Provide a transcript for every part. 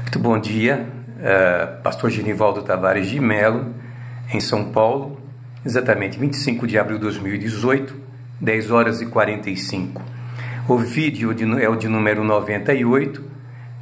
Muito bom dia, Pastor Genivaldo Tavares de Melo, em São Paulo, exatamente 25 de abril de 2018, 10 horas e 45. O vídeo é o de número 98,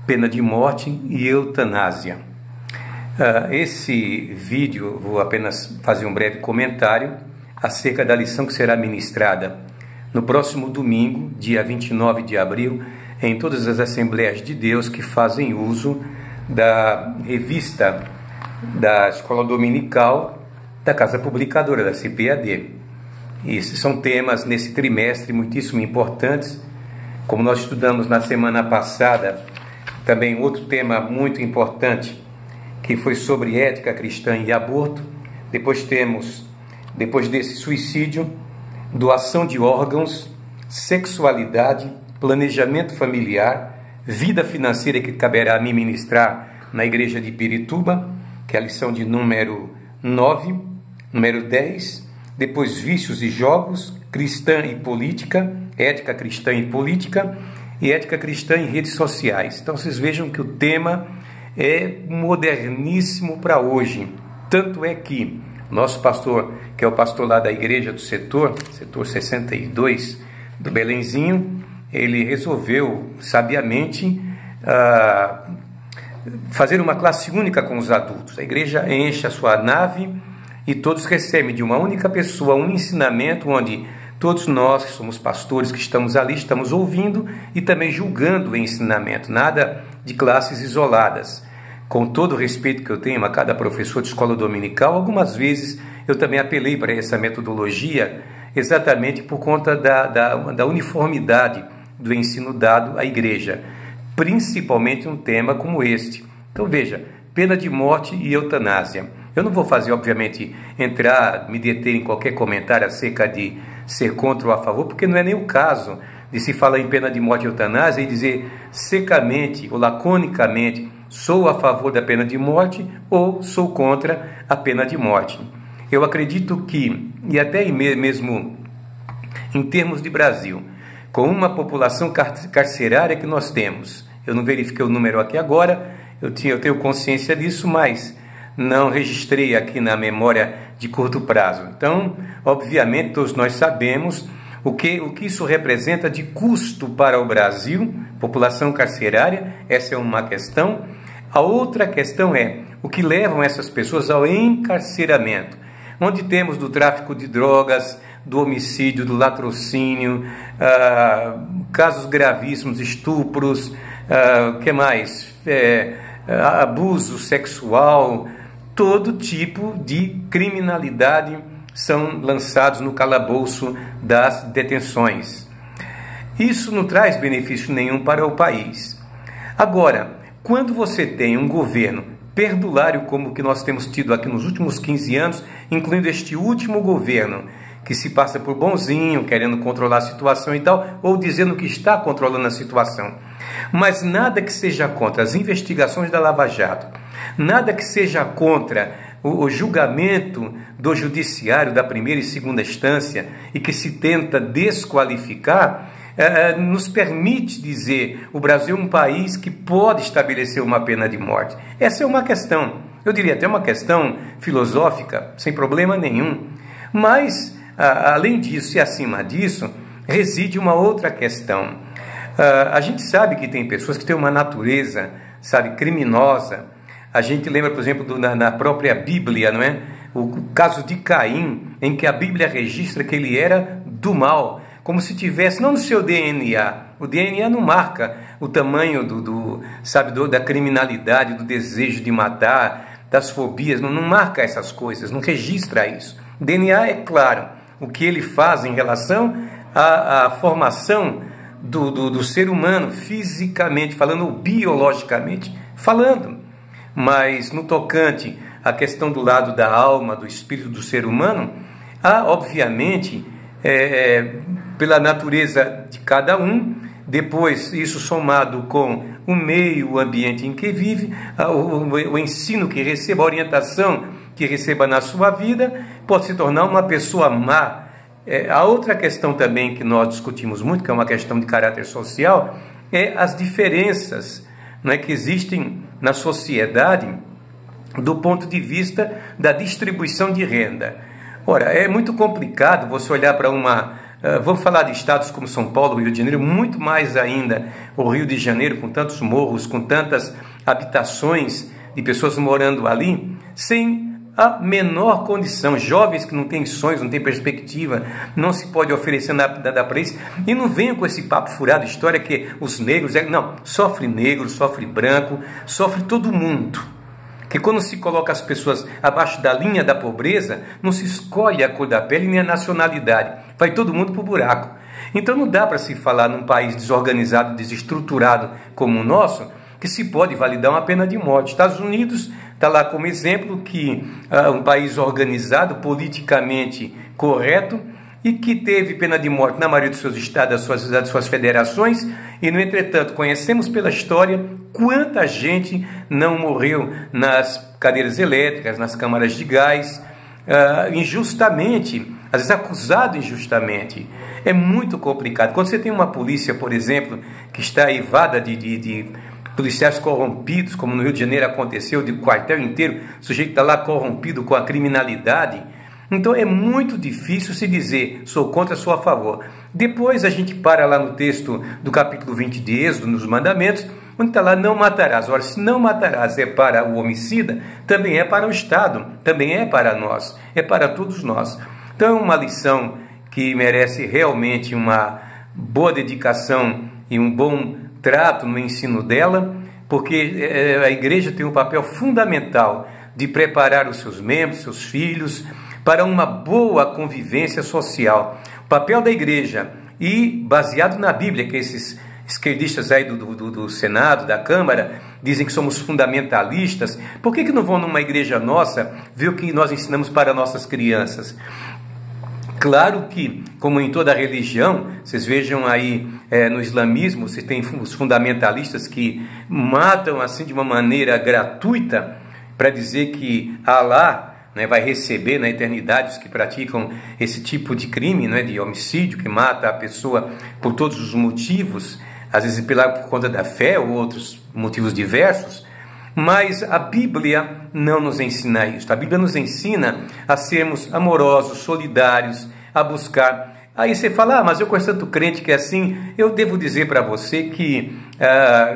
pena de morte e eutanásia. Esse vídeo, vou apenas fazer um breve comentário acerca da lição que será ministrada no próximo domingo, dia 29 de abril, em todas as Assembleias de Deus que fazem uso da revista da Escola Dominical da Casa Publicadora, da CPAD. Esses são temas nesse trimestre muitíssimo importantes. Como nós estudamos na semana passada, também outro tema muito importante, que foi sobre ética cristã e aborto. Depois desse suicídio, doação de órgãos, sexualidade, planejamento familiar, vida financeira, que caberá a mim ministrar na igreja de Pirituba, que é a lição de número 9, número 10, depois vícios e jogos, cristã e política, ética cristã e política, e ética cristã em redes sociais. Então vocês vejam que o tema é moderníssimo para hoje. Tanto é que nosso pastor, que é o pastor lá da igreja do setor 62 do Belenzinho, ele resolveu sabiamente fazer uma classe única com os adultos. A igreja enche a sua nave e todos recebem de uma única pessoa um ensinamento onde todos nós que somos pastores, que estamos ali, estamos ouvindo e também julgando o ensinamento. Nada de classes isoladas. Com todo o respeito que eu tenho a cada professor de escola dominical, algumas vezes eu também apelei para essa metodologia exatamente por conta da uniformidade do ensino dado à igreja, principalmente um tema como este. Então veja, pena de morte e eutanásia. Eu não vou fazer, obviamente, me deter em qualquer comentário acerca de ser contra ou a favor, porque não é nem o caso de se falar em pena de morte e eutanásia e dizer secamente ou laconicamente sou a favor da pena de morte ou sou contra a pena de morte. Eu acredito que, e até mesmo em termos de Brasil, com uma população carcerária que nós temos, eu não verifiquei o número aqui agora, eu tenho consciência disso, mas não registrei aqui na memória de curto prazo. Então, obviamente, todos nós sabemos o que isso representa de custo para o Brasil, população carcerária. Essa é uma questão. A outra questão é o que levam essas pessoas ao encarceramento, onde temos do tráfico de drogas, do homicídio, do latrocínio, casos gravíssimos, estupros, que mais? Abuso sexual, todo tipo de criminalidade são lançados no calabouço das detenções. Isso não traz benefício nenhum para o país. Agora, quando você tem um governo perdulário como o que nós temos tido aqui nos últimos 15 anos, incluindo este último governo, que se passa por bonzinho, querendo controlar a situação e tal, ou dizendo que está controlando a situação, mas nada que seja contra as investigações da Lava Jato, nada que seja contra o julgamento do judiciário da primeira e segunda instância e que se tenta desqualificar, nos permite dizer o Brasil é um país que pode estabelecer uma pena de morte. Essa é uma questão, eu diria até uma questão filosófica, sem problema nenhum, mas além disso e acima disso, reside uma outra questão. A gente sabe que tem pessoas que têm uma natureza, criminosa. A gente lembra, por exemplo, na própria Bíblia, não é? O caso de Caim, em que a Bíblia registra que ele era do mal, como se tivesse, não no seu DNA. O DNA não marca o tamanho da criminalidade, do desejo de matar, das fobias, não marca essas coisas, não registra isso. O DNA é claro, o que ele faz em relação à formação do ser humano, fisicamente falando, ou biologicamente falando. Mas no tocante à questão do lado da alma, do espírito do ser humano, há, obviamente, pela natureza de cada um, depois isso somado com o meio, o ambiente em que vive, o ensino que receba, a orientação que receba na sua vida, pode se tornar uma pessoa má. A outra questão também que nós discutimos muito, que é uma questão de caráter social, é as diferenças não é, que existem na sociedade do ponto de vista da distribuição de renda. Ora, é muito complicado você olhar para vamos falar de estados como São Paulo, Rio de Janeiro, muito mais ainda o Rio de Janeiro, com tantos morros, com tantas habitações de pessoas morando ali, sem a menor condição, jovens que não têm sonhos, não têm perspectiva, não se pode oferecer nada para isso, e não venham com esse papo furado, história que os negros, não, sofre negro, sofre branco, sofre todo mundo, que quando se coloca as pessoas abaixo da linha da pobreza, não se escolhe a cor da pele nem a nacionalidade, vai todo mundo para o buraco. Então não dá para se falar num país desorganizado, desestruturado como o nosso, que se pode validar uma pena de morte. Estados Unidos está lá como exemplo que um país organizado, politicamente correto, e que teve pena de morte na maioria dos seus estados, das suas federações, e, no entretanto, conhecemos pela história quanta gente não morreu nas cadeiras elétricas, nas câmaras de gás, injustamente, às vezes acusado injustamente. É muito complicado. Quando você tem uma polícia, por exemplo, que está eivada de policiais corrompidos, como no Rio de Janeiro aconteceu, de quartel inteiro, o sujeito está lá corrompido com a criminalidade. Então é muito difícil se dizer, sou contra, sou a favor. Depois a gente para lá no texto do capítulo 20 de Êxodo, nos mandamentos, onde está lá, não matarás. Ora, se não matarás é para o homicida, também é para o Estado, também é para nós, é para todos nós. Então é uma lição que merece realmente uma boa dedicação e um bom trato no ensino dela, porque a igreja tem um papel fundamental de preparar os seus membros, seus filhos, para uma boa convivência social. O papel da igreja, e baseado na Bíblia, que esses esquerdistas aí do Senado, da Câmara, dizem que somos fundamentalistas, por que não vão numa igreja nossa ver o que nós ensinamos para nossas crianças? Claro que, como em toda religião, vocês vejam aí no islamismo, você tem os fundamentalistas que matam assim de uma maneira gratuita para dizer que Allah, né, vai receber na eternidade os que praticam esse tipo de crime, né, de homicídio, que mata a pessoa por todos os motivos, às vezes por conta da fé ou outros motivos diversos. Mas a Bíblia não nos ensina isso. A Bíblia nos ensina a sermos amorosos, solidários, a buscar. Aí você fala, mas eu conheço tanto crente que é assim. Eu devo dizer para você que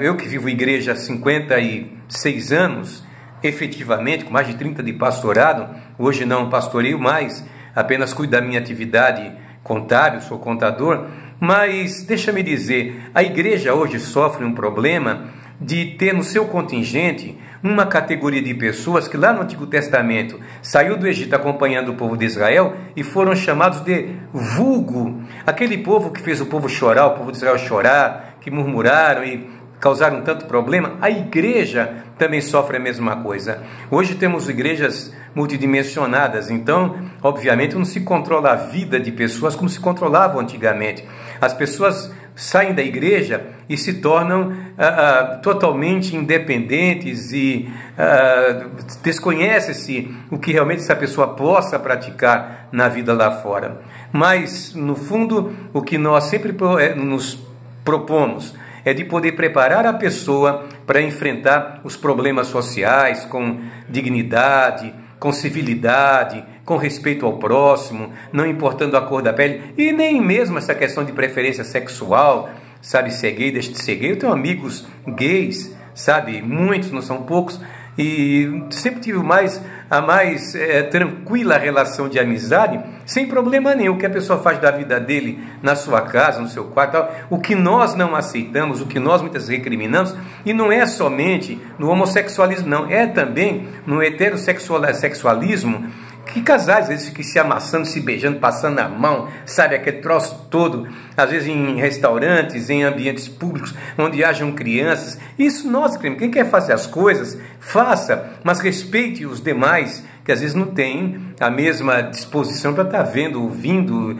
eu que vivo em igreja há 56 anos, efetivamente, com mais de 30 de pastorado, hoje não pastoreio mais, apenas cuido da minha atividade contábil, sou contador, mas deixa-me dizer, a igreja hoje sofre um problema de ter no seu contingente uma categoria de pessoas que lá no Antigo Testamento saiu do Egito acompanhando o povo de Israel e foram chamados de vulgo, aquele povo que fez o povo chorar, o povo de Israel chorar, que murmuraram e causaram tanto problema. A igreja também sofre a mesma coisa. Hoje temos igrejas multidimensionadas, então, obviamente, não se controla a vida de pessoas como se controlava antigamente. As pessoas saem da igreja e se tornam totalmente independentes e desconhece-se o que realmente essa pessoa possa praticar na vida lá fora. Mas, no fundo, o que nós sempre nos propomos é de poder preparar a pessoa para enfrentar os problemas sociais com dignidade, com civilidade, com respeito ao próximo, não importando a cor da pele, e nem mesmo essa questão de preferência sexual, sabe, ser gay, deixa de ser gay. Eu tenho amigos gays, sabe, muitos, não são poucos, e sempre tive a mais tranquila relação de amizade, sem problema nenhum. O que a pessoa faz da vida dele na sua casa, no seu quarto, tal, o que nós não aceitamos, o que nós muitas vezes recriminamos, e não é somente no homossexualismo, não, é também no heterossexualismo, que casais às vezes ficam se amassando, se beijando, passando a mão, sabe, aquele troço todo, às vezes em restaurantes, em ambientes públicos, onde hajam crianças. Isso nós queremos. Quem quer fazer as coisas, faça, mas respeite os demais, que às vezes não têm a mesma disposição para estar vendo, ouvindo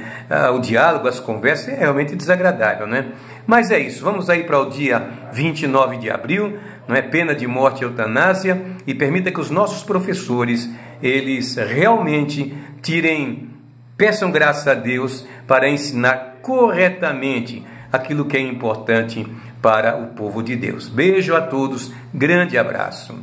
o diálogo, as conversas. É realmente desagradável, né? Mas é isso, vamos aí para o dia 29 de abril, não é? Pena de morte e eutanásia, e permita que os nossos professores, eles realmente peçam graça a Deus para ensinar corretamente aquilo que é importante para o povo de Deus. Beijo a todos, grande abraço.